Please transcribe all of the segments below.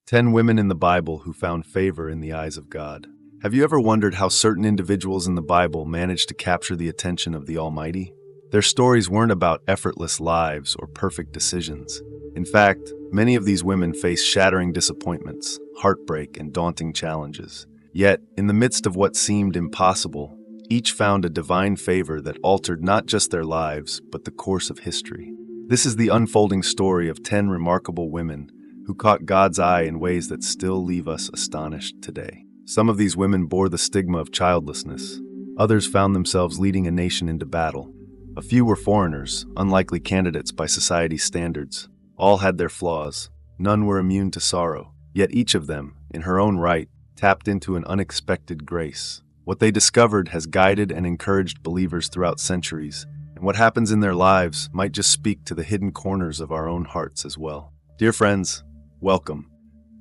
10 women in the Bible who found favor in the eyes of God. Have you ever wondered how certain individuals in the Bible managed to capture the attention of the Almighty? Their stories weren't about effortless lives or perfect decisions. In fact, many of these women faced shattering disappointments, heartbreak, and daunting challenges. Yet, in the midst of what seemed impossible, each found a divine favor that altered not just their lives, but the course of history. This is the unfolding story of 10 remarkable women who caught God's eye in ways that still leave us astonished today. Some of these women bore the stigma of childlessness. Others found themselves leading a nation into battle. A few were foreigners, unlikely candidates by society's standards. All had their flaws. None were immune to sorrow. Yet each of them, in her own right, tapped into an unexpected grace. What they discovered has guided and encouraged believers throughout centuries, and what happens in their lives might just speak to the hidden corners of our own hearts as well. Dear friends, welcome.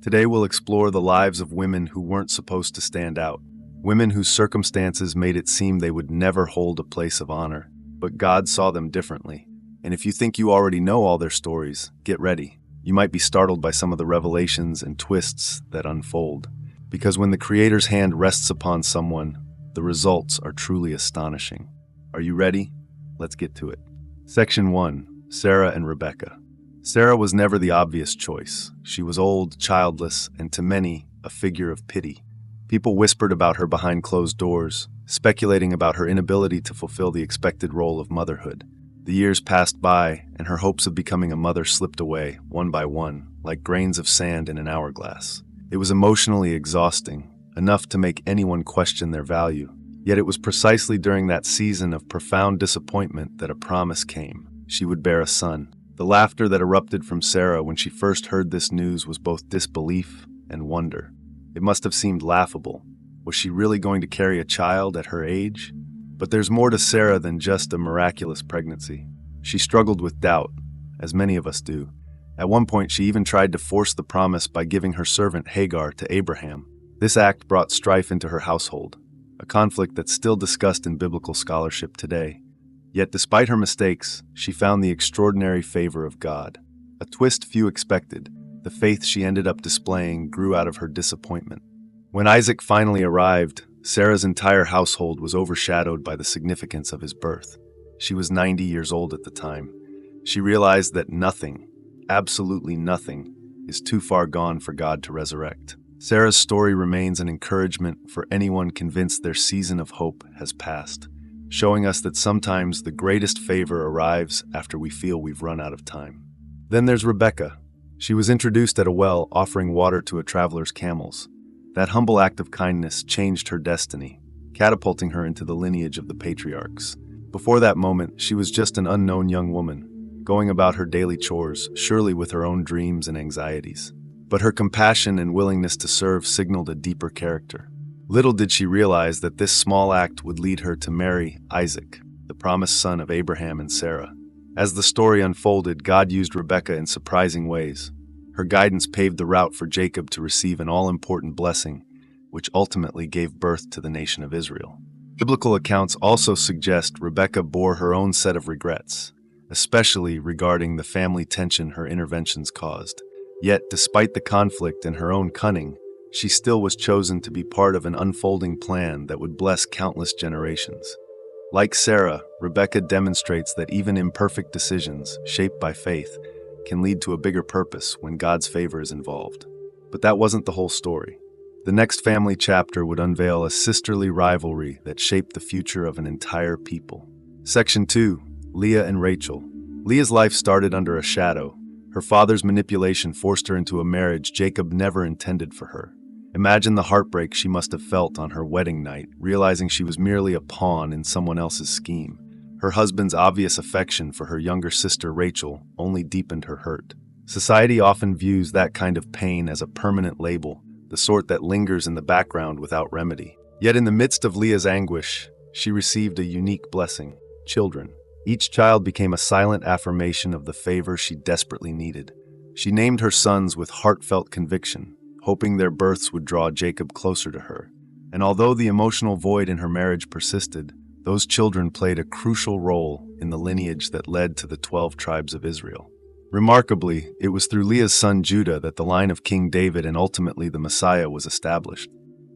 Today we'll explore the lives of women who weren't supposed to stand out, women whose circumstances made it seem they would never hold a place of honor, but God saw them differently. And if you think you already know all their stories, get ready. You might be startled by some of the revelations and twists that unfold, because when the Creator's hand rests upon someone, the results are truly astonishing. Are you ready? Let's get to it. Section 1. Sarah and Rebecca. Sarah was never the obvious choice. She was old, childless, and to many, a figure of pity. People whispered about her behind closed doors, speculating about her inability to fulfill the expected role of motherhood. The years passed by, and her hopes of becoming a mother slipped away, one by one, like grains of sand in an hourglass. It was emotionally exhausting, enough to make anyone question their value. Yet it was precisely during that season of profound disappointment that a promise came. She would bear a son. The laughter that erupted from Sarah when she first heard this news was both disbelief and wonder. It must have seemed laughable. Was she really going to carry a child at her age? But there's more to Sarah than just a miraculous pregnancy. She struggled with doubt, as many of us do. At one point, she even tried to force the promise by giving her servant Hagar to Abraham. This act brought strife into her household, a conflict that's still discussed in biblical scholarship today. Yet despite her mistakes, she found the extraordinary favor of God. A twist few expected, the faith she ended up displaying grew out of her disappointment. When Isaac finally arrived, Sarah's entire household was overshadowed by the significance of his birth. She was 90 years old at the time. She realized that nothing, absolutely nothing, is too far gone for God to resurrect. Sarah's story remains an encouragement for anyone convinced their season of hope has passed, showing us that sometimes the greatest favor arrives after we feel we've run out of time. Then there's Rebecca. She was introduced at a well offering water to a traveler's camels. That humble act of kindness changed her destiny, catapulting her into the lineage of the patriarchs. Before that moment, she was just an unknown young woman, going about her daily chores, surely with her own dreams and anxieties. But her compassion and willingness to serve signaled a deeper character. Little did she realize that this small act would lead her to marry Isaac, the promised son of Abraham and Sarah. As the story unfolded, God used Rebecca in surprising ways. Her guidance paved the route for Jacob to receive an all-important blessing, which ultimately gave birth to the nation of Israel. Biblical accounts also suggest Rebecca bore her own set of regrets, especially regarding the family tension her interventions caused. Yet, despite the conflict and her own cunning, she still was chosen to be part of an unfolding plan that would bless countless generations. Like Sarah, Rebecca demonstrates that even imperfect decisions, shaped by faith, can lead to a bigger purpose when God's favor is involved. But that wasn't the whole story. The next family chapter would unveil a sisterly rivalry that shaped the future of an entire people. Section 2. Leah and Rachel. Leah's life started under a shadow. Her father's manipulation forced her into a marriage Jacob never intended for her. Imagine the heartbreak she must have felt on her wedding night, realizing she was merely a pawn in someone else's scheme. Her husband's obvious affection for her younger sister Rachel only deepened her hurt. Society often views that kind of pain as a permanent label, the sort that lingers in the background without remedy. Yet in the midst of Leah's anguish, she received a unique blessing: children. Each child became a silent affirmation of the favor she desperately needed. She named her sons with heartfelt conviction, hoping their births would draw Jacob closer to her. And although the emotional void in her marriage persisted, those children played a crucial role in the lineage that led to the 12 tribes of Israel. Remarkably, it was through Leah's son Judah that the line of King David and ultimately the Messiah was established.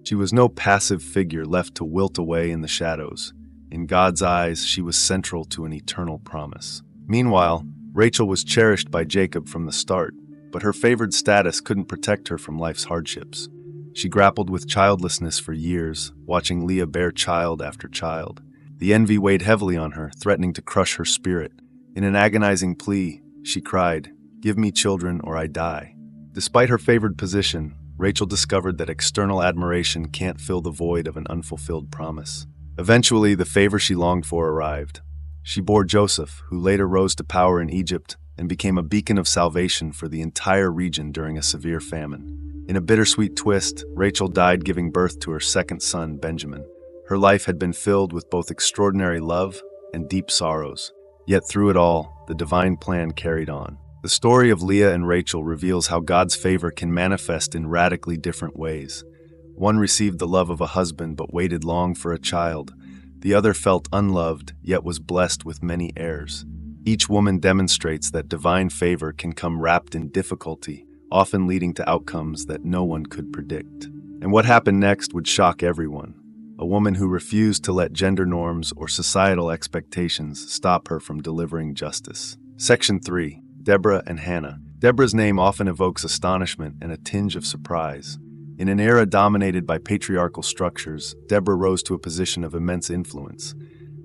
She was no passive figure left to wilt away in the shadows. In God's eyes, she was central to an eternal promise. Meanwhile, Rachel was cherished by Jacob from the start, but her favored status couldn't protect her from life's hardships. She grappled with childlessness for years, watching Leah bear child after child. The envy weighed heavily on her, threatening to crush her spirit. In an agonizing plea, she cried, "Give me children or I die." Despite her favored position, Rachel discovered that external admiration can't fill the void of an unfulfilled promise. Eventually, the favor she longed for arrived. She bore Joseph, who later rose to power in Egypt and became a beacon of salvation for the entire region during a severe famine. In a bittersweet twist, Rachel died giving birth to her second son, Benjamin. Her life had been filled with both extraordinary love and deep sorrows. Yet through it all, the divine plan carried on. The story of Leah and Rachel reveals how God's favor can manifest in radically different ways. One received the love of a husband but waited long for a child. The other felt unloved, yet was blessed with many heirs. Each woman demonstrates that divine favor can come wrapped in difficulty, often leading to outcomes that no one could predict. And what happened next would shock everyone. A woman who refused to let gender norms or societal expectations stop her from delivering justice. Section 3. Deborah and Hannah. Deborah's name often evokes astonishment and a tinge of surprise. In an era dominated by patriarchal structures, Deborah rose to a position of immense influence.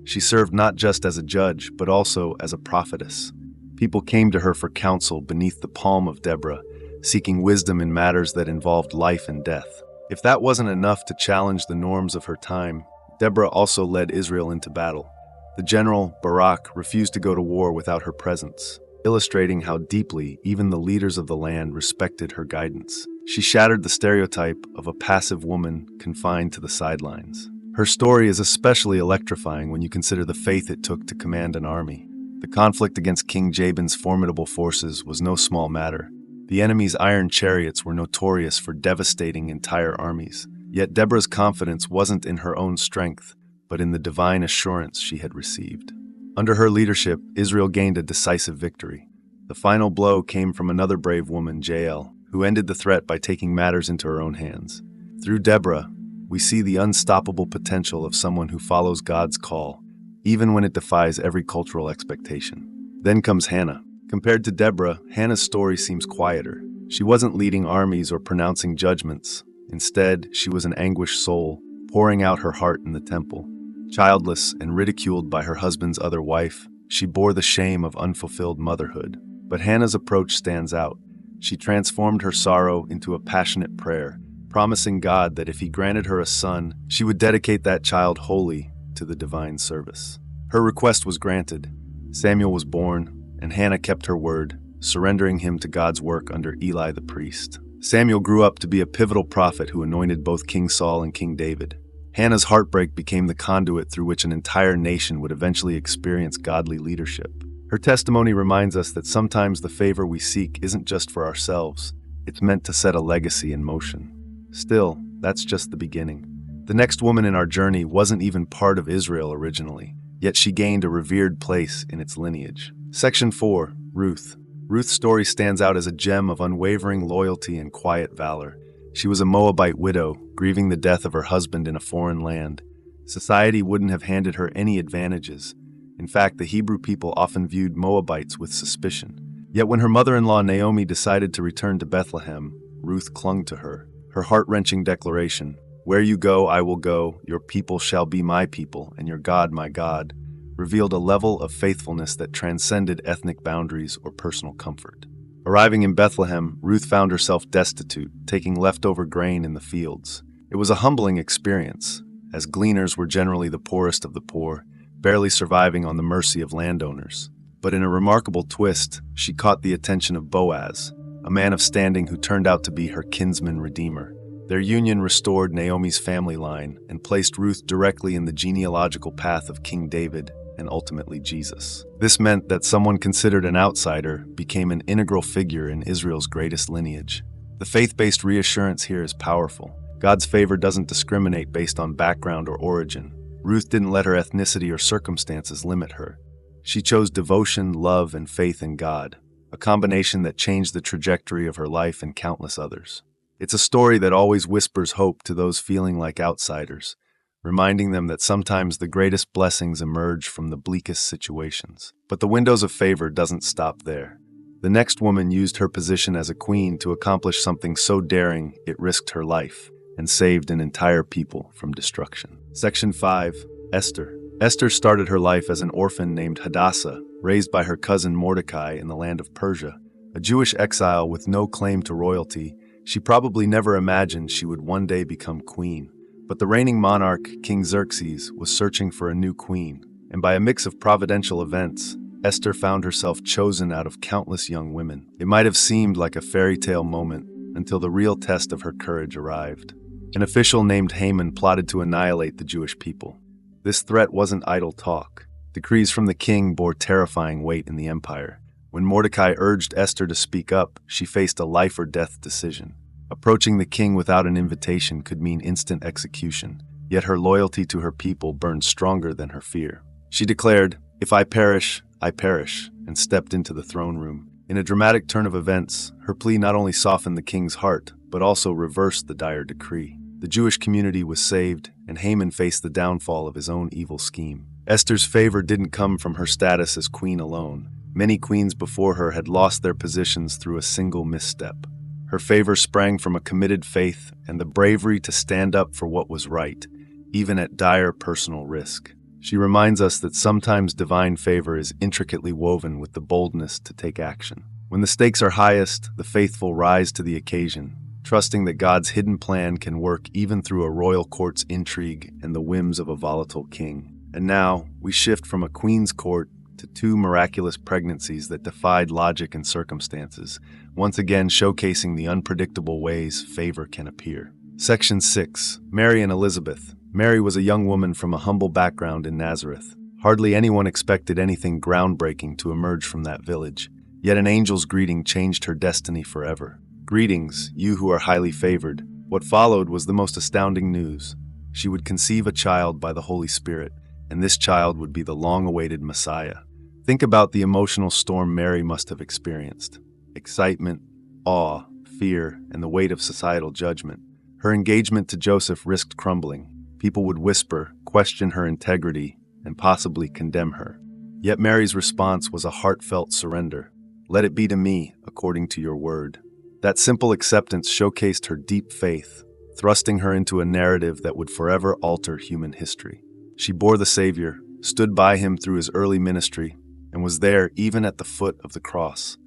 She served not just as a judge, but also as a prophetess. People came to her for counsel beneath the palm of Deborah, seeking wisdom in matters that involved life and death. If that wasn't enough to challenge the norms of her time, Deborah also led Israel into battle. The general, Barak, refused to go to war without her presence, illustrating how deeply even the leaders of the land respected her guidance. She shattered the stereotype of a passive woman confined to the sidelines. Her story is especially electrifying when you consider the faith it took to command an army. The conflict against King Jabin's formidable forces was no small matter. The enemy's iron chariots were notorious for devastating entire armies. Yet Deborah's confidence wasn't in her own strength, but in the divine assurance she had received. Under her leadership, Israel gained a decisive victory. The final blow came from another brave woman, Jael, who ended the threat by taking matters into her own hands. Through Deborah, we see the unstoppable potential of someone who follows God's call, even when it defies every cultural expectation. Then comes Hannah. Compared to Deborah, Hannah's story seems quieter. She wasn't leading armies or pronouncing judgments. Instead, she was an anguished soul, pouring out her heart in the temple. Childless and ridiculed by her husband's other wife, she bore the shame of unfulfilled motherhood. But Hannah's approach stands out. She transformed her sorrow into a passionate prayer, promising God that if he granted her a son, she would dedicate that child wholly to the divine service. Her request was granted. Samuel was born, and Hannah kept her word, surrendering him to God's work under Eli the priest. Samuel grew up to be a pivotal prophet who anointed both King Saul and King David. Hannah's heartbreak became the conduit through which an entire nation would eventually experience godly leadership. Her testimony reminds us that sometimes the favor we seek isn't just for ourselves. It's meant to set a legacy in motion. Still, that's just the beginning. The next woman in our journey wasn't even part of Israel originally, yet she gained a revered place in its lineage. Section 4. Ruth. Ruth's story stands out as a gem of unwavering loyalty and quiet valor. She was a Moabite widow, grieving the death of her husband in a foreign land. Society wouldn't have handed her any advantages. In fact, the Hebrew people often viewed Moabites with suspicion. Yet when her mother-in-law Naomi decided to return to Bethlehem, Ruth clung to her. Her heart-wrenching declaration, "Where you go, I will go, your people shall be my people, and your God my God," revealed a level of faithfulness that transcended ethnic boundaries or personal comfort. Arriving in Bethlehem, Ruth found herself destitute, taking leftover grain in the fields. It was a humbling experience, as gleaners were generally the poorest of the poor, barely surviving on the mercy of landowners. But in a remarkable twist, she caught the attention of Boaz, a man of standing who turned out to be her kinsman redeemer. Their union restored Naomi's family line and placed Ruth directly in the genealogical path of King David and ultimately Jesus. This meant that someone considered an outsider became an integral figure in Israel's greatest lineage. The faith-based reassurance here is powerful. God's favor doesn't discriminate based on background or origin. Ruth didn't let her ethnicity or circumstances limit her. She chose devotion, love, and faith in God. a combination that changed the trajectory of her life and countless others. It's a story that always whispers hope to those feeling like outsiders, reminding them that sometimes the greatest blessings emerge from the bleakest situations. But the windows of favor doesn't stop there. The next woman used her position as a queen to accomplish something so daring it risked her life and saved an entire people from destruction. Section 5. Esther. Esther started her life as an orphan named Hadassah, raised by her cousin Mordecai in the land of Persia. A Jewish exile with no claim to royalty, she probably never imagined she would one day become queen. But the reigning monarch, King Xerxes, was searching for a new queen, and by a mix of providential events, Esther found herself chosen out of countless young women. It might have seemed like a fairy tale moment until the real test of her courage arrived. An official named Haman plotted to annihilate the Jewish people. This threat wasn't idle talk. Decrees from the king bore terrifying weight in the empire. When Mordecai urged Esther to speak up, she faced a life or death decision. Approaching the king without an invitation could mean instant execution, yet her loyalty to her people burned stronger than her fear. She declared, "If I perish, I perish," and stepped into the throne room. In a dramatic turn of events, her plea not only softened the king's heart, but also reversed the dire decree. The Jewish community was saved, and Haman faced the downfall of his own evil scheme. Esther's favor didn't come from her status as queen alone. Many queens before her had lost their positions through a single misstep. Her favor sprang from a committed faith and the bravery to stand up for what was right, even at dire personal risk. She reminds us that sometimes divine favor is intricately woven with the boldness to take action. When the stakes are highest, the faithful rise to the occasion, trusting that God's hidden plan can work even through a royal court's intrigue and the whims of a volatile king. And now, we shift from a queen's court to two miraculous pregnancies that defied logic and circumstances, once again showcasing the unpredictable ways favor can appear. Section 6. Mary and Elizabeth. Mary was a young woman from a humble background in Nazareth. Hardly anyone expected anything groundbreaking to emerge from that village, yet an angel's greeting changed her destiny forever. "Greetings, you who are highly favored." What followed was the most astounding news. She would conceive a child by the Holy Spirit, and this child would be the long-awaited Messiah. Think about the emotional storm Mary must have experienced. Excitement, awe, fear, and the weight of societal judgment. Her engagement to Joseph risked crumbling. People would whisper, question her integrity, and possibly condemn her. Yet Mary's response was a heartfelt surrender. "Let it be to me, according to your word." That simple acceptance showcased her deep faith, thrusting her into a narrative that would forever alter human history. She bore the Savior, stood by him through his early ministry, and was there even at the foot of the cross,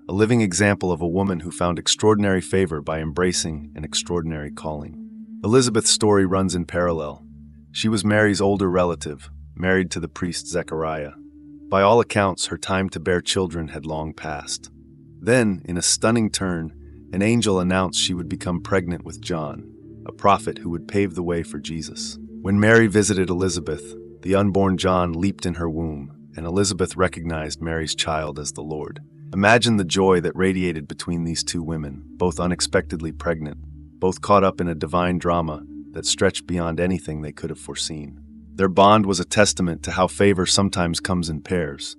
a living example of a woman who found extraordinary favor by embracing an extraordinary calling. Elizabeth's story runs in parallel. She was Mary's older relative, married to the priest Zechariah. By all accounts, her time to bear children had long passed. Then, in a stunning turn, an angel announced she would become pregnant with John, a prophet who would pave the way for Jesus. When Mary visited Elizabeth, the unborn John leaped in her womb, and Elizabeth recognized Mary's child as the Lord. Imagine the joy that radiated between these two women, both unexpectedly pregnant, both caught up in a divine drama that stretched beyond anything they could have foreseen. Their bond was a testament to how favor sometimes comes in pairs,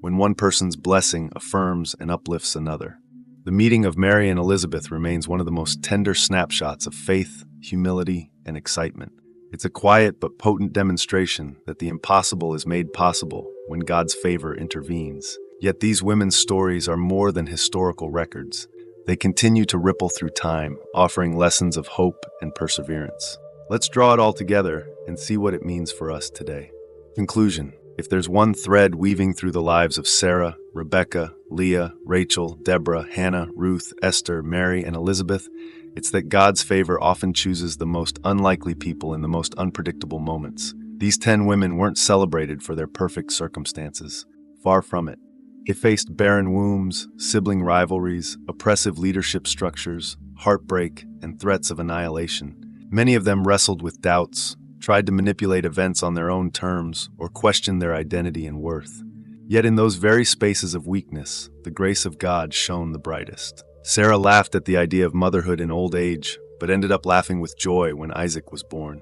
when one person's blessing affirms and uplifts another. The meeting of Mary and Elizabeth remains one of the most tender snapshots of faith, humility, and excitement. It's a quiet but potent demonstration that the impossible is made possible when God's favor intervenes. Yet these women's stories are more than historical records. They continue to ripple through time, offering lessons of hope and perseverance. Let's draw it all together and see what it means for us today. Conclusion. If there's one thread weaving through the lives of Sarah, Rebecca, Leah, Rachel, Deborah, Hannah, Ruth, Esther, Mary, and Elizabeth, it's that God's favor often chooses the most unlikely people in the most unpredictable moments. These 10 women weren't celebrated for their perfect circumstances. Far from it. They faced barren wombs, sibling rivalries, oppressive leadership structures, heartbreak, and threats of annihilation. Many of them wrestled with doubts, tried to manipulate events on their own terms, or questioned their identity and worth. Yet in those very spaces of weakness, the grace of God shone the brightest. Sarah laughed at the idea of motherhood in old age, but ended up laughing with joy when Isaac was born.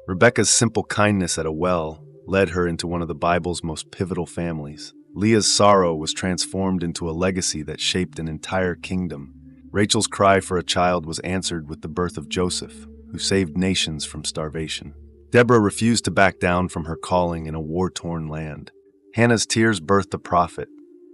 Rebecca's simple kindness at a well led her into one of the Bible's most pivotal families. Leah's sorrow was transformed into a legacy that shaped an entire kingdom. Rachel's cry for a child was answered with the birth of Joseph, who saved nations from starvation. Deborah refused to back down from her calling in a war-torn land. Hannah's tears birthed a prophet.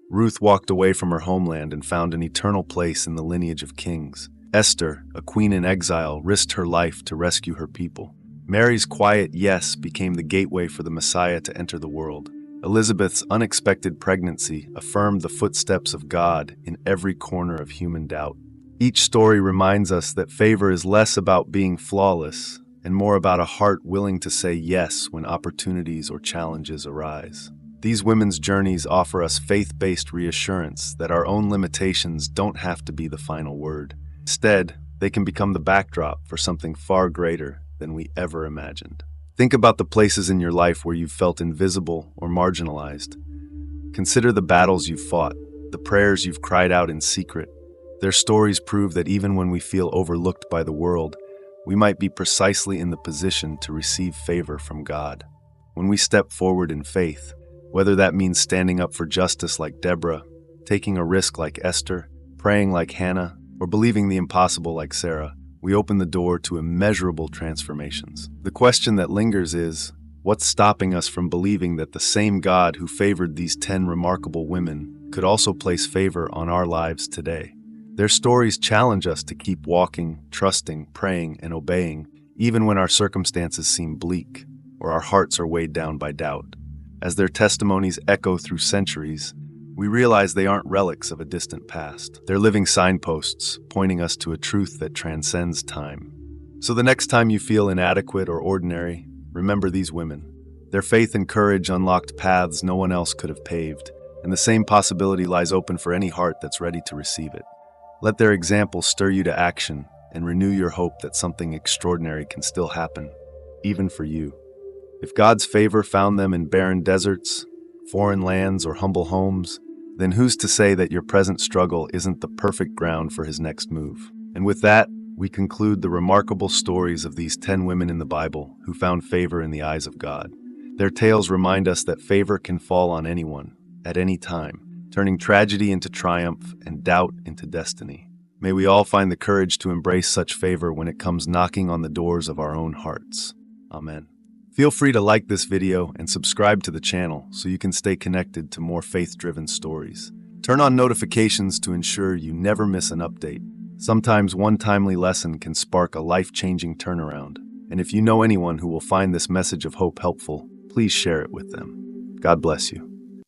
Ruth walked away from her homeland and found an eternal place in the lineage of kings. Esther, a queen in exile, risked her life to rescue her people. Mary's quiet yes became the gateway for the Messiah to enter the world. Elizabeth's unexpected pregnancy affirmed the footsteps of God in every corner of human doubt. Each story reminds us that favor is less about being flawless and more about a heart willing to say yes when opportunities or challenges arise. These women's journeys offer us faith-based reassurance that our own limitations don't have to be the final word. Instead, they can become the backdrop for something far greater than we ever imagined. Think about the places in your life where you've felt invisible or marginalized. Consider the battles you've fought, the prayers you've cried out in secret. Their stories prove that even when we feel overlooked by the world, we might be precisely in the position to receive favor from God. When we step forward in faith, whether that means standing up for justice like Deborah, taking a risk like Esther, praying like Hannah, or believing the impossible like Sarah, we open the door to immeasurable transformations. The question that lingers is, what's stopping us from believing that the same God who favored these 10 remarkable women could also place favor on our lives today? Their stories challenge us to keep walking, trusting, praying, and obeying, even when our circumstances seem bleak or our hearts are weighed down by doubt. As their testimonies echo through centuries, we realize they aren't relics of a distant past. They're living signposts, pointing us to a truth that transcends time. So the next time you feel inadequate or ordinary, remember these women. Their faith and courage unlocked paths no one else could have paved, and the same possibility lies open for any heart that's ready to receive it. Let their example stir you to action and renew your hope that something extraordinary can still happen, even for you. If God's favor found them in barren deserts, foreign lands, or humble homes, then who's to say that your present struggle isn't the perfect ground for His next move? And with that, we conclude the remarkable stories of these 10 women in the Bible who found favor in the eyes of God. Their tales remind us that favor can fall on anyone, at any time, turning tragedy into triumph and doubt into destiny. May we all find the courage to embrace such favor when it comes knocking on the doors of our own hearts. Amen. Feel free to like this video and subscribe to the channel so you can stay connected to more faith-driven stories. Turn on notifications to ensure you never miss an update. Sometimes one timely lesson can spark a life-changing turnaround. And if you know anyone who will find this message of hope helpful, please share it with them. God bless you.